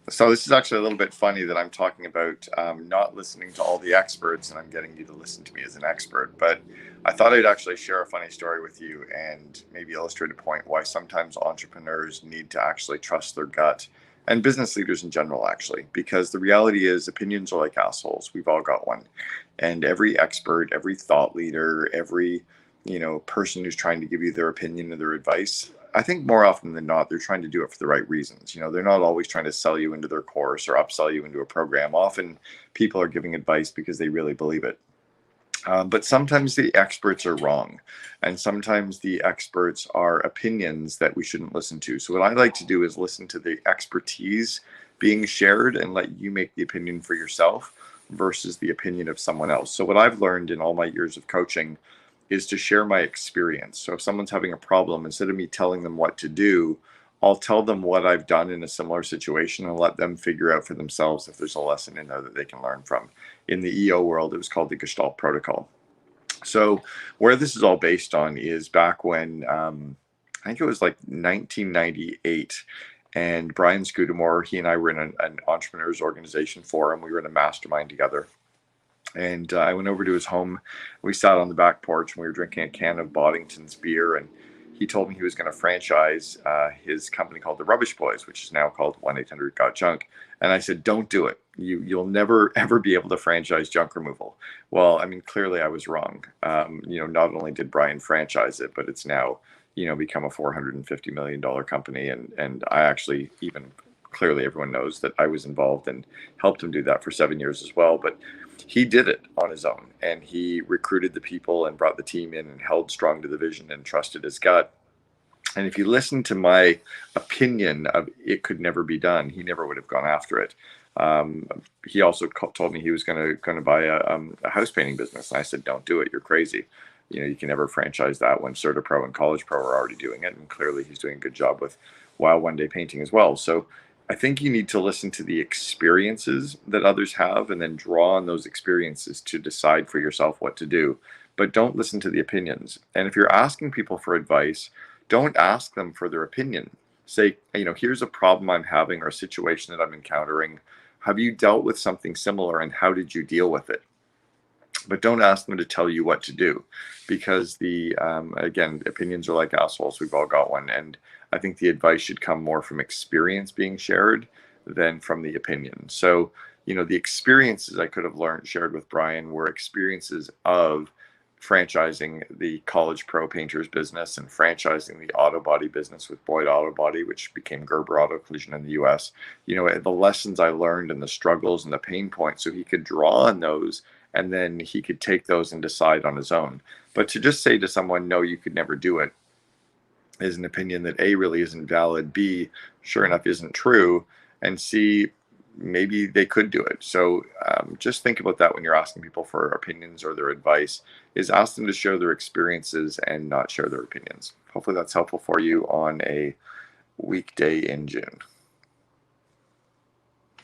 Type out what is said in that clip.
So this is actually a little bit funny that I'm talking about not listening to all the experts and I'm getting you to listen to me as an expert. But I thought I'd actually share a funny story with you and maybe illustrate a point why sometimes entrepreneurs need to actually trust their gut, and business leaders in general, actually, because the reality is opinions are like assholes. We've all got one. And every expert, every thought leader, every person who's trying to give you their opinion or their advice, I think more often than not, they're trying to do it for the right reasons. They're not always trying to sell you into their course or upsell you into a program. Often people are giving advice because they really believe it. But sometimes the experts are wrong. And sometimes the experts are opinions that we shouldn't listen to. So what I like to do is listen to the expertise being shared and let you make the opinion for yourself versus the opinion of someone else. So what I've learned in all my years of coaching is to share my experience. So if someone's having a problem, instead of me telling them what to do, I'll tell them what I've done in a similar situation and let them figure out for themselves if there's a lesson in there that they can learn from. In the EO world, it was called the Gestalt Protocol. So where this is all based on is back when I think it was like 1998, and Brian Scudamore, he and I were in an entrepreneurs organization forum. We were in a mastermind together. And I went over to his home. We sat on the back porch and we were drinking a can of Boddington's beer. And he told me he was going to franchise his company called the Rubbish Boys, which is now called 1-800-GOT-JUNK. And I said, don't do it. You'll never, ever be able to franchise junk removal. Well, I mean, clearly I was wrong. Not only did Brian franchise it, but it's now, become a $450 million company. And I actually even clearly everyone knows that I was involved and helped him do that for 7 years as well. But he did it on his own, and he recruited the people and brought the team in and held strong to the vision and trusted his gut. And if you listen to my opinion of it could never be done, he never would have gone after it. He also told me he was going to buy a house painting business. And I said, don't do it. You're crazy. You can never franchise that when CertaPro and College Pro are already doing it. And clearly he's doing a good job with Wow One Day Painting as well. So I think you need to listen to the experiences that others have and then draw on those experiences to decide for yourself what to do. But don't listen to the opinions. And if you're asking people for advice, don't ask them for their opinion. Say, here's a problem I'm having or a situation that I'm encountering. Have you dealt with something similar and how did you deal with it? But don't ask them to tell you what to do, because again, opinions are like assholes. We've all got one. And I think the advice should come more from experience being shared than from the opinion. So, the experiences I could have shared with Brian were experiences of franchising the College Pro Painters business and franchising the auto body business with Boyd Auto Body, which became Gerber Auto Collision in the US. The lessons I learned and the struggles and the pain points, so he could draw on those and then he could take those and decide on his own. But to just say to someone, no, you could never do it, is an opinion that A, really isn't valid, B, sure enough, isn't true, and C, maybe they could do it. So just think about that when you're asking people for opinions or their advice, is ask them to share their experiences and not share their opinions. Hopefully that's helpful for you on a weekday in June.